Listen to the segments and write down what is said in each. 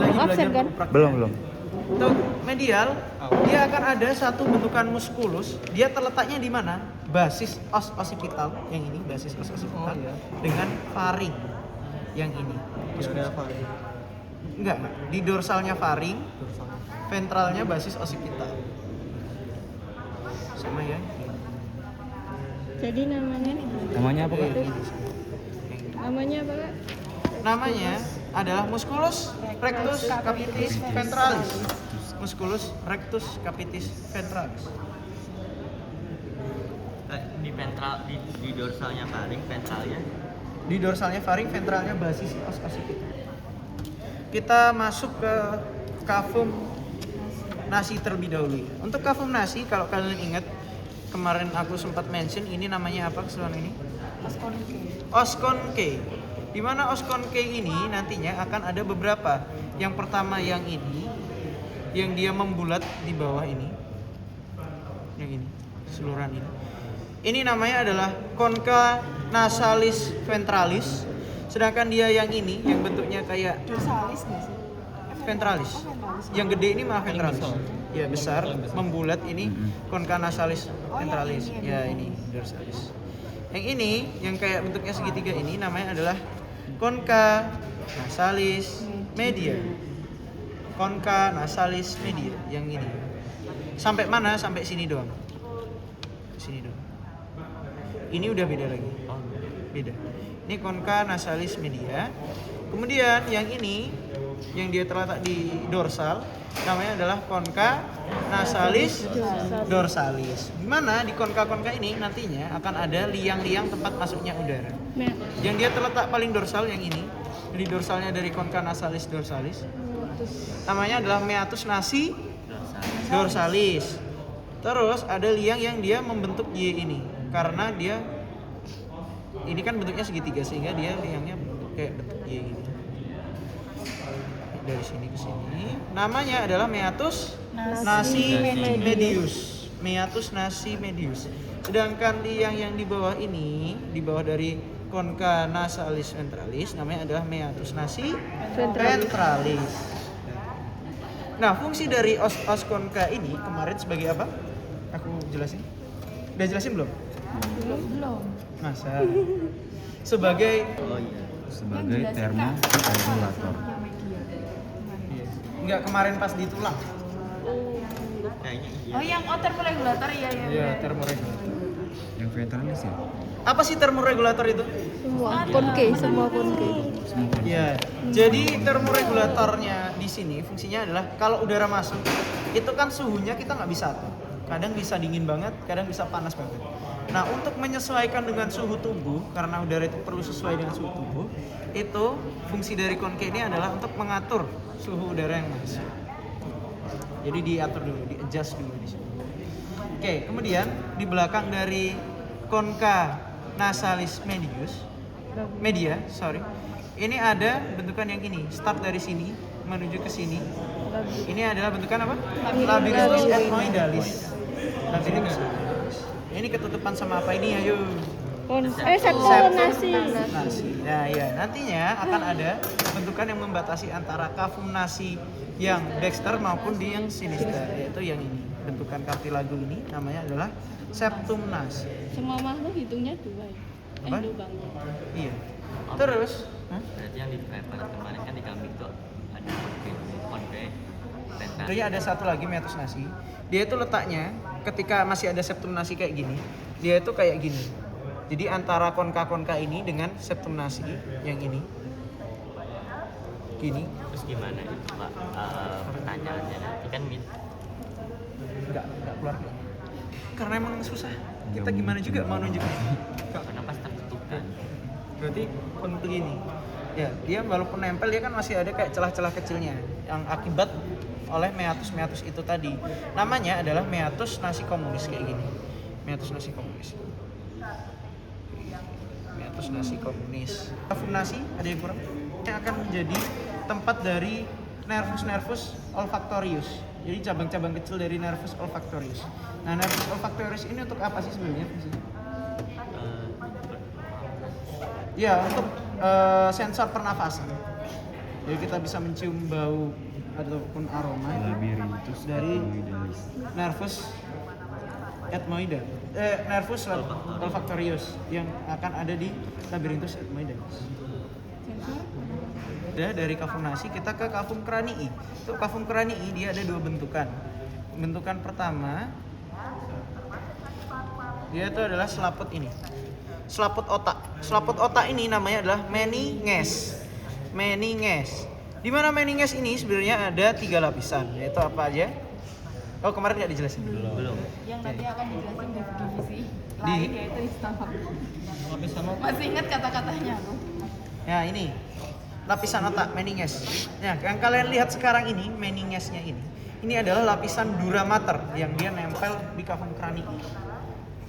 lagi belajar kan? praktek. Belum. Untuk medial, dia akan ada satu bentukan muskulus. Dia terletaknya di mana? Basis os occipital yang ini, basis os occipital dengan faring yang ini. Enggak, di dorsalnya faring, ventralnya basis occipital. Sama ya. Jadi Namanya apa, Kak? namanya apa, Kak? Namanya adalah musculus rectus capitis ventralis. Musculus rectus capitis ventralis. Di ventral, di dorsalnya faring, ventralnya Di dorsalnya faring, ventralnya basis os occipital. Kita masuk ke cavum nasi terlebih dahulu. Untuk cavum nasi, kalau kalian ingat kemarin aku sempat mention, ini namanya apa keseluruhan ini? Osconke. Di mana Osconke ini nantinya akan ada beberapa. Yang pertama yang ini, yang dia membulat di bawah ini, yang ini, seluruhan ini. Ini namanya adalah concha nasalis ventralis. Sedangkan dia yang ini, yang bentuknya kayak Dorsalis nggak sih? ventralis. Yang gede ini malah ventralis. Ya besar, membulat ini concha nasalis ventralis. Ya ini dorsalis. Yang ini, yang kayak bentuknya segitiga ini namanya adalah concha nasalis media. Concha nasalis media yang ini. Sampai mana? Sampai sini doang. Sini doang. Ini udah beda lagi. Beda. Ini concha nasalis media. Kemudian yang ini, yang dia terletak di dorsal, namanya adalah concha nasalis dorsalis. Gimana di concha ini nantinya akan ada liang-liang tempat masuknya udara. Yang dia terletak paling dorsal yang ini, di dorsalnya dari concha nasalis dorsalis, namanya adalah meatus nasi dorsalis. Terus ada liang yang dia membentuk Y ini, karena dia ini kan bentuknya segitiga sehingga dia liangnya kayak bentuk Y gitu. Dari sini ke sini, namanya adalah meatus nasi medius. Meatus nasi medius. Sedangkan liang yang di bawah ini, di bawah dari concha nasalis ventralis, namanya adalah meatus nasi ventralis. Nah, fungsi dari os concha ini kemarin sebagai apa? Aku jelasin. Udah jelasin belum? Belum. Masa? Sebagai Sebagai termoregulator. enggak kemarin pas di tulang. kayaknya iya. Oh, yang termoregulator ya. Iya, termoregulator. Yang ventralis ya? Apa sih termoregulator itu? Semua konke. Iya. Jadi termoregulatornya di sini fungsinya adalah kalau udara masuk, itu kan suhunya kita nggak bisa atur. Kadang bisa dingin banget, kadang bisa panas banget. Nah, untuk menyesuaikan dengan suhu tubuh, karena udara itu perlu sesuai dengan suhu tubuh, itu fungsi dari konke ini adalah untuk mengatur suhu udara yang masuk. Jadi diatur dulu, di-adjust dulu di sini. Oke, kemudian di belakang dari concha nasalis media, ini ada bentukan yang ini, start dari sini menuju ke sini. Ini adalah bentukan apa? Labirinthus ethmoidalis. Labirinthus. Ini ketutupan sama apa ini? Ayo. Septum nasi. Nah, ya, nantinya akan ada bentukan yang membatasi antara cavum nasi yang dexter maupun di yang sinister, yaitu yang ini. Bentukan kartilago ini namanya adalah septum nasi. Semua makhluk hitungnya dua ya. Apa? Lubangnya. Iya. Terus, Berarti yang di referensi kemarin kan di kambing tuh ada konve ventralis. tentunya ada satu lagi meatus nasi. Dia itu letaknya ketika masih ada septum nasi kayak gini, dia itu kayak gini. Jadi antara konka ini dengan septum nasi yang ini, gini. Terus gimana itu Pak? Pertanyaannya nanti kan Enggak keluar. Karena emang susah. Kita gimana juga mau nunjukin. karena pas tertutup kan. Berarti bentuk ini. Ya, dia walaupun nempel dia kan masih ada kayak celah-celah kecilnya yang akibat oleh meatus itu tadi. Namanya adalah meatus nasi komunis kayak gini. Meatus nasi komunis. Meatus nasi komunis. Cavum nasi ada yang kurang? Yang akan menjadi tempat dari nervus olfactorius. Jadi cabang-cabang kecil dari nervus olfactorius. Nah, nervus olfactorius ini untuk apa sih sebenarnya fungsinya? Ya, untuk sensor pernafasan. Jadi kita bisa mencium bau ataupun aroma Labirintus dari ethmoidalis. nervus ethmoida, nervus olfactorius yang akan ada di labirintus ethmoidalis. Udah dari kafum nasi kita ke kafum cranii. Untuk kafum cranii dia ada dua bentukan. Bentukan pertama dia itu adalah selaput ini. Selaput otak. Selaput otak ini namanya adalah meninges. Meninges. Di mana meninges ini sebenarnya ada 3 lapisan, yaitu apa aja? Oh, kemarin nggak dijelasin. Belum. Yang nanti akan dijelasin di divisi Di- lain yaitu istahap. Masih ingat kata-katanya aku? Ya, ini lapisan otak meninges. Nah, yang kalian lihat sekarang ini meningesnya ini adalah lapisan dura mater yang dia nempel di kafum cranii.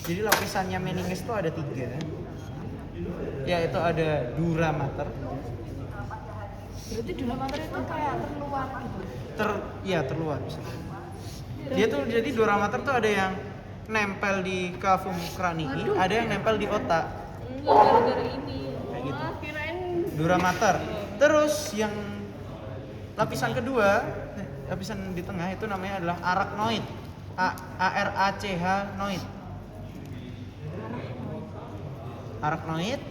Jadi lapisannya meninges itu ada 3, yaitu ada dura mater, Berarti dulu materi itu kayak terluar gitu. terluar. Dia tuh jadi dura mater tuh ada yang nempel di kafum cranii, ada yang nempel di otak. Enggak gara-gara ini. Kayak gitu. Wah, kirain Dura mater. Terus yang lapisan kedua, lapisan di tengah itu namanya adalah arachnoid. ARACH-noid. Arachnoid.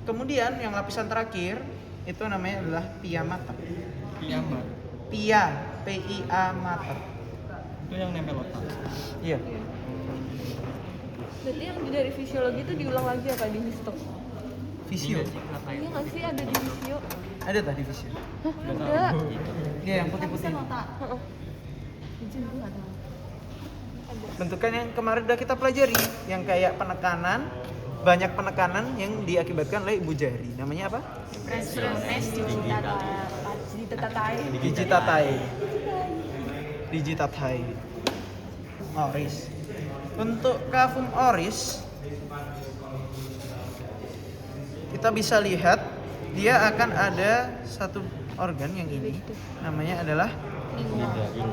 Kemudian yang lapisan terakhir itu namanya adalah pia mater. Pia, PIA mater. Itu yang nempel otak. Iya. berarti yang dari fisiologi itu diulang lagi apa di histo? Visio. Iya nggak sih ada di visio? Ada tadi visio. Hah, ada. Iya, yang putih-putih. Heeh. Izin gue nggak tahu. Bentukan yang kemarin udah kita pelajari, yang kayak penekanan, banyak penekanan yang diakibatkan oleh ibu jari. Namanya apa? Press digitatai. Digitatai. Digitatai. Oris. Untuk kafum oris kita bisa lihat dia akan ada satu organ yang ini namanya adalah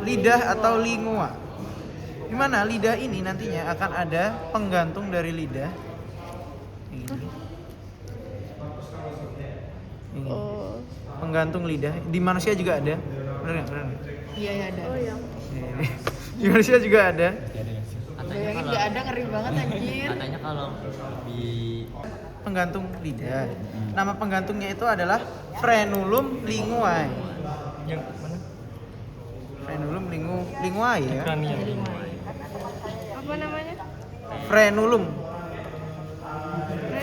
lidah atau lingua. Di mana lidah ini nantinya akan ada penggantung dari lidah. Ini. Ini. Oh. Penggantung lidah. Di manusia juga ada. Benar nggak? Benar nggak? Iya ya ada. Oh yang Ini. Di manusia juga ada. Bayangin nggak ada, ngeri banget anjir. Katanya kalau di Penggantung lidah. Nama penggantungnya itu adalah frenulum linguae. yang mana? Frenulum linguae ya. apa namanya? Frenulum.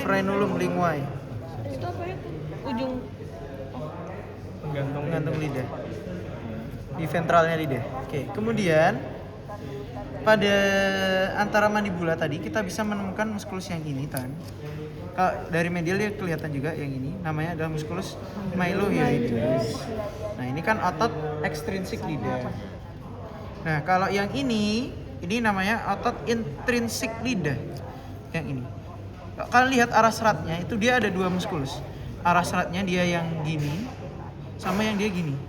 Frenulum linguae. Itu apa ya? Ujung Penggantung lidah. Di ventralnya lidah. Oke, kemudian pada antara mandibula tadi kita bisa menemukan muskulus yang ini kan. Kalau dari medial dia kelihatan juga yang ini namanya adalah muskulus mylohyoideus. Nah, ini kan otot ekstrinsik lidah. Nah, kalau yang ini namanya otot intrinsik lidah. Yang ini. Kalau kalian lihat arah seratnya itu dia ada 2 muskulus. Arah seratnya dia yang gini sama yang dia gini. Ya.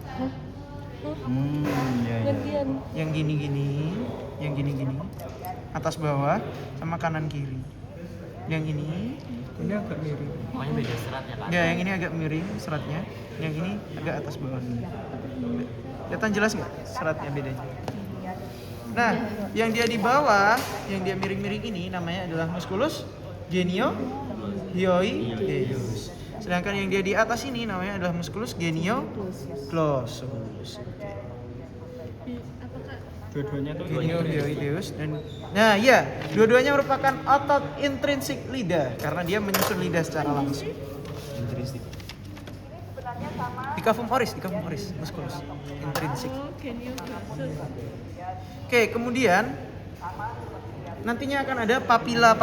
gantian. Yang gini-gini, yang gini-gini, atas bawah sama kanan kiri. Yang ini agak miring. Pokoknya beda serat ya kan? Ya, yang ini agak miring seratnya, yang ini agak atas bawah. Kelihatan jelas nggak seratnya bedanya? Nah, yang dia di bawah, yang dia miring-miring ini namanya adalah musculus geniohyoideus. Sedangkan yang dia di atas ini namanya adalah musculus genioglossus. Dua-duanya tuh Geniohyoideus dan nah iya, dua-duanya merupakan otot intrinsik lidah karena dia menyusun lidah secara langsung. Intrinsik. Di kafum oris, musculus intrinsik. Oh, genioglossus. Oke, kemudian nantinya akan ada papila.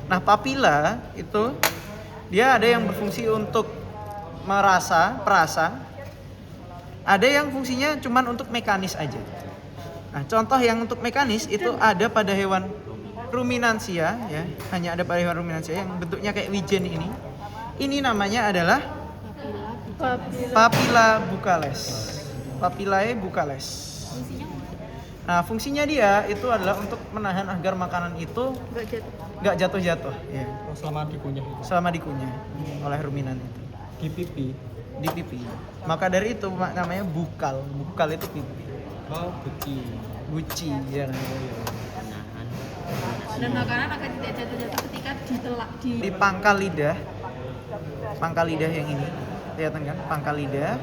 Nah, papila itu dia ada yang berfungsi untuk perasa. Ada yang fungsinya cuman untuk mekanis aja. Nah, contoh yang untuk mekanis itu ada pada hewan ruminansia ya, hanya ada pada hewan ruminansia yang bentuknya kayak wijen ini. Ini namanya adalah papilla bucales. Papillae bucales. Nah, fungsinya dia itu adalah untuk menahan agar makanan itu nggak jatuh-jatuh ya, selama dikunyah selama dikunyah oleh ruminan itu. di pipi. di pipi. Maka dari itu namanya bukal. Bukal itu pipi. Oh, buci. Buci ya. Menahan. Dan makanan akan tidak jatuh-jatuh ketika ditelak Di pangkal lidah. Pangkal lidah yang ini. Kelihatan kan? Pangkal lidah.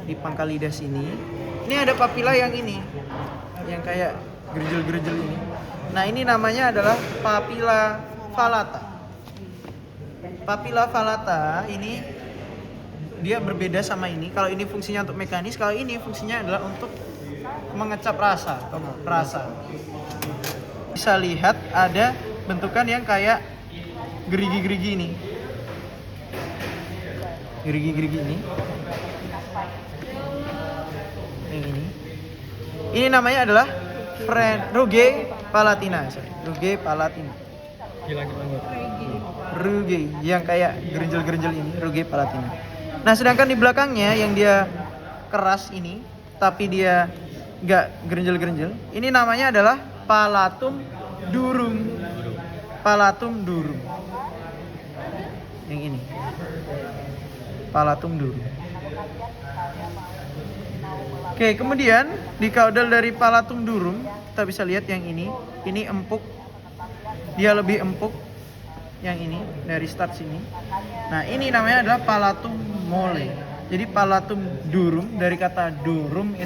Di pangkal lidah sini. Ini ada papila yang ini. Yang kayak gerjel-gerjel ini. Nah, ini namanya adalah papila falata. Papila falata ini dia berbeda sama ini. Kalau ini fungsinya untuk mekanis, kalau ini fungsinya adalah untuk mengecap rasa. Rasa. Bisa lihat ada bentukan yang kayak gerigi-gerigi ini. Gerigi-gerigi ini. Yang ini. Ini namanya adalah rugae palatina. Rugae palatina. Rugae yang kayak gerenjel-gerenjel ini, rugae palatina. Nah, sedangkan di belakangnya yang dia keras ini, tapi dia nggak gerenjel-gerenjel, ini namanya adalah palatum durum. Palatum durum. Yang ini. Palatum durum. Oke, kemudian di kaudal dari palatum durum, kita bisa lihat yang ini empuk. Dia lebih empuk yang ini dari start sini. Nah, ini namanya adalah palatum mole. Jadi palatum durum dari kata dorum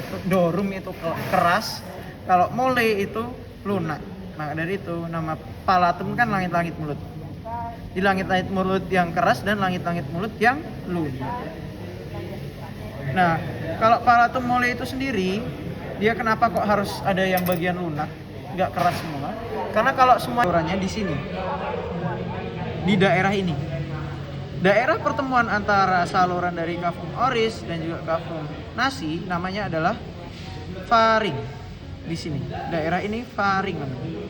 itu keras, kalau mole itu lunak. Maka dari itu nama palatum kan langit-langit mulut. Di langit-langit mulut yang keras dan langit-langit mulut yang lunak. Nah, kalau palatum mole itu sendiri, dia kenapa kok harus ada yang bagian lunak, nggak keras semua? Karena kalau semua salurannya di sini, di daerah ini, daerah pertemuan antara saluran dari kafum oris dan juga kafum nasi, namanya adalah faring. Di sini, daerah ini faring namanya.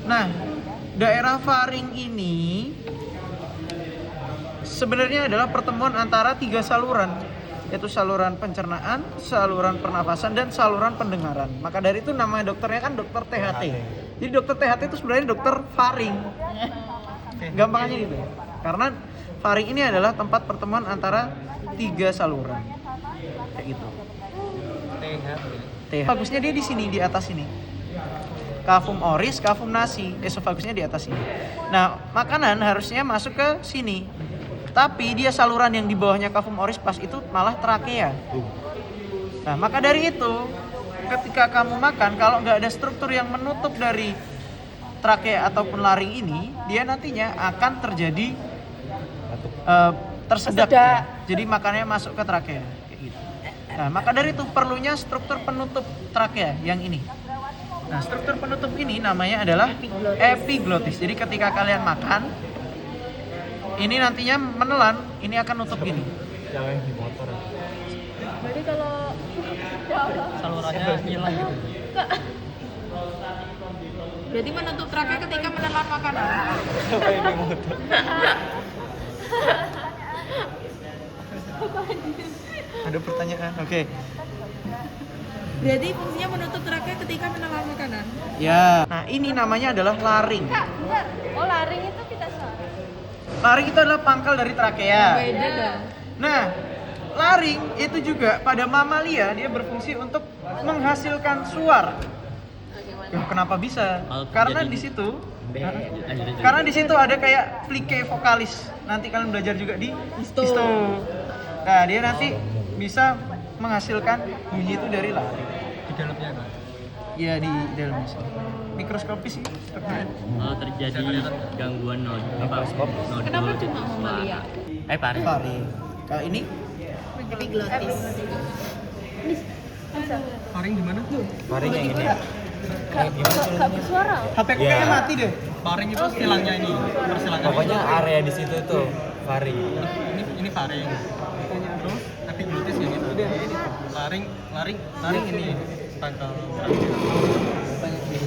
Nah, daerah faring ini sebenarnya adalah pertemuan antara 3 saluran, yaitu saluran pencernaan, saluran pernafasan, dan saluran pendengaran. Maka dari itu nama dokternya kan dokter THT. Jadi dokter THT itu sebenarnya dokter faring. Gampangnya gitu. Karena faring ini adalah tempat pertemuan antara 3 saluran. Kayak gitu. THT. Bagusnya dia di sini, di atas ini. Kafum oris, kafum nasi, esofagusnya di atas ini. Nah, makanan harusnya masuk ke sini. Tapi dia saluran yang di bawahnya kafum oris pas itu malah trakea. Nah, maka dari itu ketika kamu makan, kalau nggak ada struktur yang menutup dari trakea ataupun laring ini, dia nantinya akan terjadi tersedak. Ya. Jadi makannya masuk ke trakea kayak gitu. Nah, maka dari itu perlunya struktur penutup trakea yang ini. Nah, struktur penutup ini namanya adalah epiglotis. Jadi ketika kalian makan, ini nantinya menelan, ini akan nutup gini. Jangan di motor. Berarti kalau Salurannya hilang gitu. berarti menutup trakea ketika menelan makanan. Apa yang di motor? Ada pertanyaan? Oke. Berarti fungsinya menutup trakea ketika menelan makanan. Ya. Nah, ini namanya adalah laring. Oh, laring itu kita suara. Laring itu adalah pangkal dari trakea. Beda dong. Nah, laring itu juga pada mamalia dia berfungsi untuk menghasilkan suara. Ya, kenapa bisa? Karena di situ karena di situ ada kayak plike vokalis. Nanti kalian belajar juga di histo. Nah, dia nanti bisa menghasilkan bunyi itu dari laring. Di dalamnya kan? Iya, di dalamnya sih. Mikroskopis sih. Kalau terjadi gangguan nodul Kenapa di cuma mamalia? suara. Pari. Laring. Kalau ini Epiglotis. Faring di mana? laring yang ini. Gak bersuara. HP ku kayaknya mati deh. Faring itu silangnya ini. Persilangan. Pokoknya area di situ tuh faring. Ini faring. Terus epiglotis yang itu. Laring ini pangkal. Banyak ini.